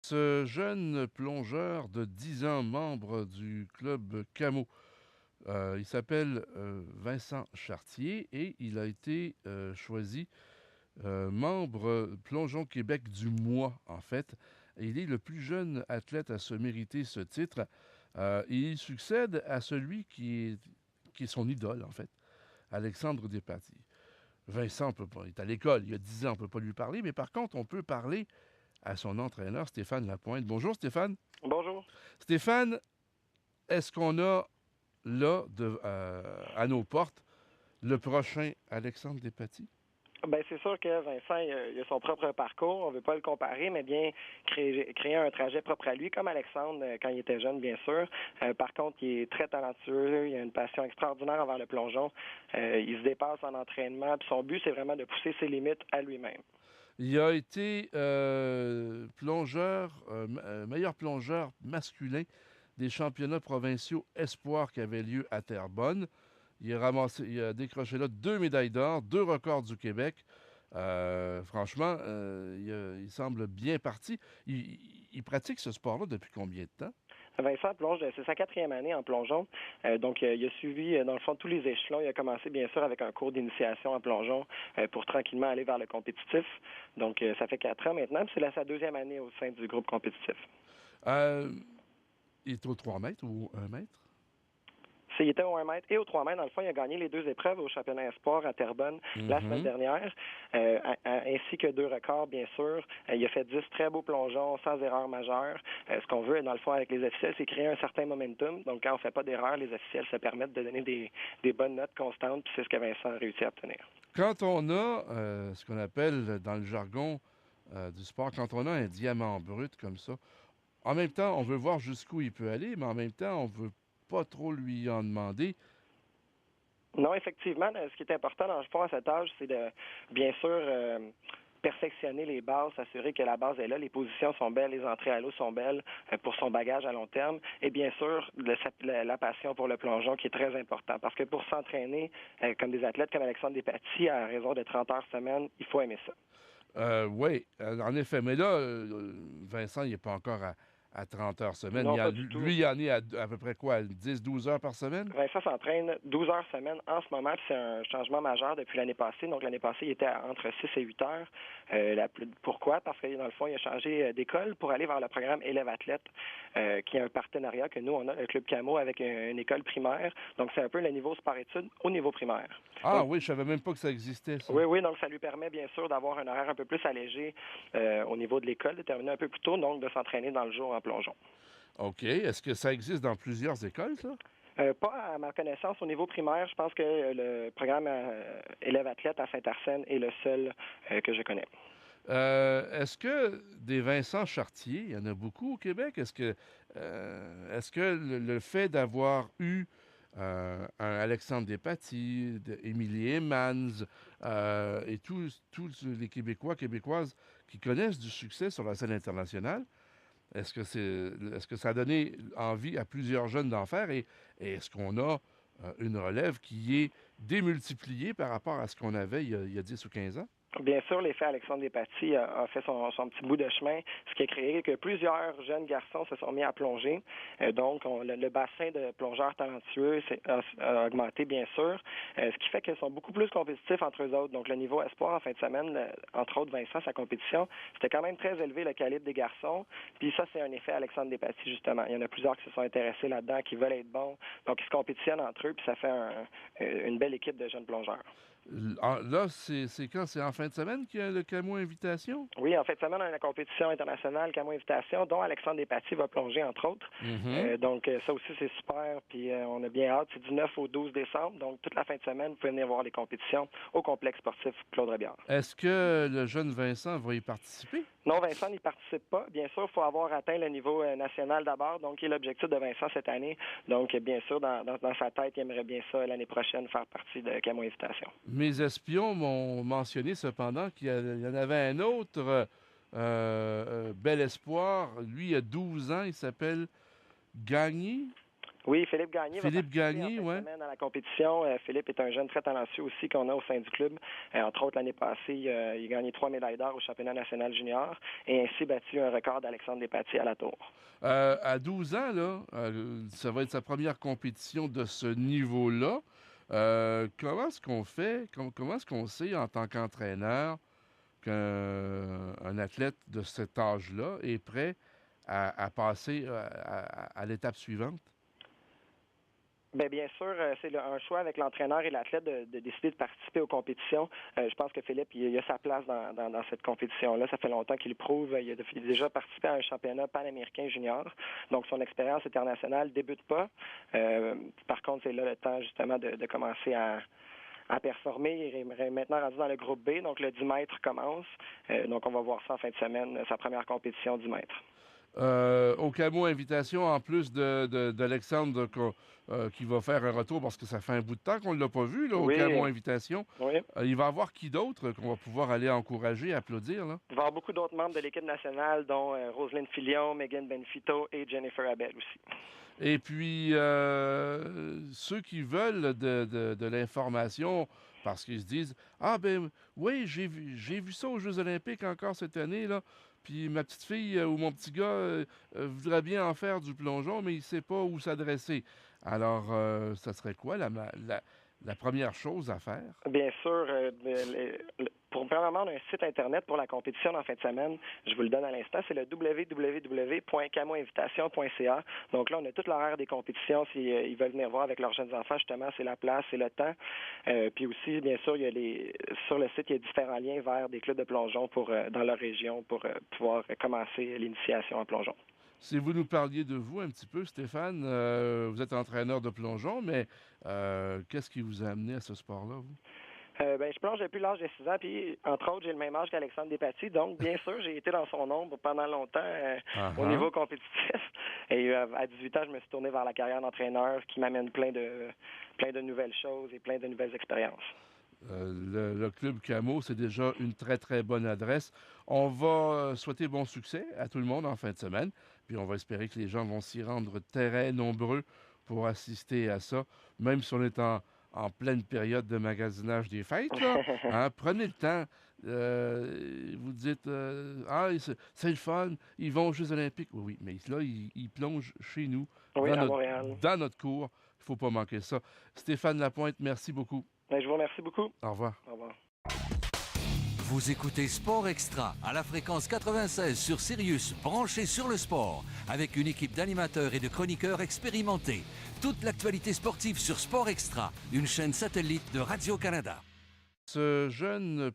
Ce jeune plongeur de 10 ans, membre du club Camo, il s'appelle Vincent Chartier et il a été choisi membre Plongeon Québec du mois, en fait. Il est le plus jeune athlète à se mériter ce titre. Il succède à celui qui est son idole, en fait, Alexandre Despatie. Vincent, on peut pas, il est à l'école, il y a 10 ans, on ne peut pas lui parler, mais par contre, on peut parler à son entraîneur, Stéphane Lapointe. Bonjour, Stéphane. Bonjour. Stéphane, est-ce qu'on a là, à nos portes, le prochain Alexandre Despatie? Ben c'est sûr que Vincent il a son propre parcours, on ne veut pas le comparer, mais bien créer un trajet propre à lui, comme Alexandre quand il était jeune, bien sûr. Par contre, il est très talentueux, il a une passion extraordinaire envers le plongeon. Il se dépasse en entraînement, puis son but, c'est vraiment de pousser ses limites à lui-même. Il a été meilleur plongeur masculin des championnats provinciaux espoirs qui avaient lieu à Terrebonne. Il a décroché là 2 médailles d'or, 2 records du Québec. Franchement, il semble bien parti. Il pratique ce sport-là depuis combien de temps? Vincent plonge, c'est sa 4e année en plongeon. Donc, il a suivi, dans le fond, tous les échelons. Il a commencé, bien sûr, avec un cours d'initiation en plongeon pour tranquillement aller vers le compétitif. Donc, ça fait 4 ans maintenant, puis c'est sa 2e année au sein du groupe compétitif. Euh, il est au 3 mètres ou 1 mètre? Il était au 1 mètre et au 3 mètres. Dans le fond, il a gagné les 2 épreuves au championnat espoir à Terrebonne la semaine Mhm. dernière, ainsi que 2 records, bien sûr. Il a fait 10 très beaux plongeons sans erreur majeure. Ce qu'on veut, dans le fond, avec les officiels, c'est créer un certain momentum. Donc, quand on ne fait pas d'erreur, les officiels se permettent de donner des bonnes notes constantes, puis c'est ce que Vincent a réussi à obtenir. Quand on a ce qu'on appelle dans le jargon du sport, quand on a un diamant brut comme ça, en même temps, on veut voir jusqu'où il peut aller, mais en même temps, on veut pas trop lui en demander. Non, effectivement, ce qui est important dans le sport à cet âge, c'est de, bien sûr, perfectionner les bases, s'assurer que la base est là, les positions sont belles, les entrées à l'eau sont belles pour son bagage à long terme, et bien sûr, la passion pour le plongeon qui est très important. Parce que pour s'entraîner comme des athlètes comme Alexandre Despatie, à raison de 30 heures semaine, il faut aimer ça. Oui, en effet. Mais là, Vincent, il n'est pas encore à 30 heures semaine. Non, pas du tout. Lui, il en est à peu près quoi, 10-12 heures par semaine? Vincent s'entraîne 12 heures semaine en ce moment, puis c'est un changement majeur depuis l'année passée. Donc, l'année passée, il était entre 6 et 8 heures. Pourquoi? Parce que, dans le fond, il a changé d'école pour aller vers le programme Élève Athlète, qui est un partenariat que nous, on a, le Club Camo, avec une école primaire. Donc, c'est un peu le niveau sport-études au niveau primaire. Ah Donc, oui, je savais même pas que ça existait, ça. oui, oui, donc ça lui permet bien sûr d'avoir un horaire un peu plus allégé au niveau de l'école, de terminer un peu plus tôt, donc de s'entraîner dans le jour en plongeon. OK. Est-ce que ça existe dans plusieurs écoles, ça? Pas à ma connaissance au niveau primaire. Je pense que le programme élève athlète à Saint-Arsène est le seul que je connais. Est-ce que des Vincent Chartier, il y en a beaucoup au Québec, est-ce que le fait d'avoir eu un Alexandre Despatie, Émilie Emmans et tous les Québécois, Québécoises qui connaissent du succès sur la scène internationale, est-ce que ça a donné envie à plusieurs jeunes d'en faire et est-ce qu'on a une relève qui est démultipliée par rapport à ce qu'on avait il y a 10 ou 15 ans? Bien sûr, l'effet Alexandre Despatie a fait son petit bout de chemin, ce qui a créé que plusieurs jeunes garçons se sont mis à plonger. Donc, le bassin de plongeurs talentueux a augmenté, bien sûr, ce qui fait qu'ils sont beaucoup plus compétitifs entre eux autres. Donc, le niveau espoir en fin de semaine, entre autres Vincent, sa compétition, c'était quand même très élevé, le calibre des garçons. Puis ça, c'est un effet Alexandre Despatie, justement. Il y en a plusieurs qui se sont intéressés là-dedans, qui veulent être bons. Donc, ils se compétitionnent entre eux, puis ça fait une belle équipe de jeunes plongeurs. Là, c'est quand? C'est en fin de semaine qu'il y a le Camo Invitation? Oui, en fait, de semaine, on a la compétition internationale Camo Invitation, dont Alexandre Despatie va plonger, entre autres. Mhm. Donc, ça aussi, c'est super. Puis, on a bien hâte. C'est du 9 au 12 décembre. Donc, toute la fin de semaine, vous pouvez venir voir les compétitions au complexe sportif Claude Robillard. Est-ce que le jeune Vincent va y participer? Non, Vincent n'y participe pas. Bien sûr, il faut avoir atteint le niveau national d'abord, donc qui est l'objectif de Vincent cette année. Donc, bien sûr, dans sa tête, il aimerait bien ça l'année prochaine faire partie de Camo Invitation. Mes espions m'ont mentionné cependant il y en avait un autre bel espoir. Lui, il a 12 ans, il s'appelle Gagné. Oui, Philippe Gagné va Philippe participer Gagné, en fin de ouais. semaine à la compétition. Philippe est un jeune très talentueux aussi qu'on a au sein du club. Entre autres, l'année passée, il a gagné 3 médailles d'or au championnat national junior et ainsi battu un record d'Alexandre Despatie à la tour. À 12 ans, là, ça va être sa première compétition de ce niveau-là. Comment est-ce qu'on fait, comment est-ce qu'on sait en tant qu'entraîneur qu'un athlète de cet âge-là est prêt à passer à l'étape suivante? Bien sûr, c'est un choix avec l'entraîneur et l'athlète de décider de participer aux compétitions. Je pense que Philippe, il a sa place dans cette compétition-là. Ça fait longtemps qu'il le prouve. Il a déjà participé à un championnat panaméricain junior. Donc, son expérience internationale débute pas. Par contre, c'est là le temps, justement, de commencer à performer. Il est maintenant rendu dans le groupe B. Donc, le 10 mètres commence. Donc, on va voir ça en fin de semaine, sa première compétition 10 mètres. Au Camo Invitation, en plus d'Alexandre qui va faire un retour parce que ça fait un bout de temps qu'on ne l'a pas vu là, au Oui, Camo Invitation. oui. Il va y avoir qui d'autre qu'on va pouvoir aller encourager, applaudir, là? Il va y avoir beaucoup d'autres membres de l'équipe nationale, dont Roselyne Filion, Megan Benfito et Jennifer Abel aussi. Et puis, ceux qui veulent de l'information, parce qu'ils se disent, ah ben oui, j'ai vu ça aux Jeux olympiques encore cette année, là, puis ma petite fille ou mon petit gars voudrait bien en faire du plongeon, mais il ne sait pas où s'adresser. Alors, ça serait quoi la première chose à faire? Bien sûr, premièrement, on a un site Internet pour la compétition en fin de semaine. Je vous le donne à l'instant. C'est le www.camoinvitation.ca. Donc là, on a tout l'horaire des compétitions. S'ils veulent venir voir avec leurs jeunes enfants, justement, c'est la place, c'est le temps. Puis aussi, bien sûr, sur le site, il y a différents liens vers des clubs de plongeon dans leur région pour pouvoir commencer l'initiation en plongeon. Si vous nous parliez de vous un petit peu, Stéphane, vous êtes entraîneur de plongeon, mais qu'est-ce qui vous a amené à ce sport-là, vous? Je plonge depuis l'âge de 6 ans, puis entre autres, j'ai le même âge qu'Alexandre Despatie. Donc, bien sûr, j'ai été dans son ombre pendant longtemps au niveau compétitif. Et à 18 ans, je me suis tourné vers la carrière d'entraîneur qui m'amène plein de nouvelles choses et plein de nouvelles expériences. Le Club Camo, c'est déjà une très, très bonne adresse. On va souhaiter bon succès à tout le monde en fin de semaine. Puis on va espérer que les gens vont s'y rendre très nombreux pour assister à ça, même si on est en pleine période de magasinage des fêtes. Là, hein. Prenez le temps. Vous dites, c'est le fun, ils vont aux Jeux olympiques. Oui, oui, mais là, ils plongent chez nous, Oui, à Montréal. dans notre cours. Il ne faut pas manquer ça. Stéphane Lapointe, merci beaucoup. Je vous remercie beaucoup. Au revoir. Au revoir. Vous écoutez Sport Extra à la fréquence 96 sur Sirius, branché sur le sport, avec une équipe d'animateurs et de chroniqueurs expérimentés. Toute l'actualité sportive sur Sport Extra, une chaîne satellite de Radio-Canada. Ce jeune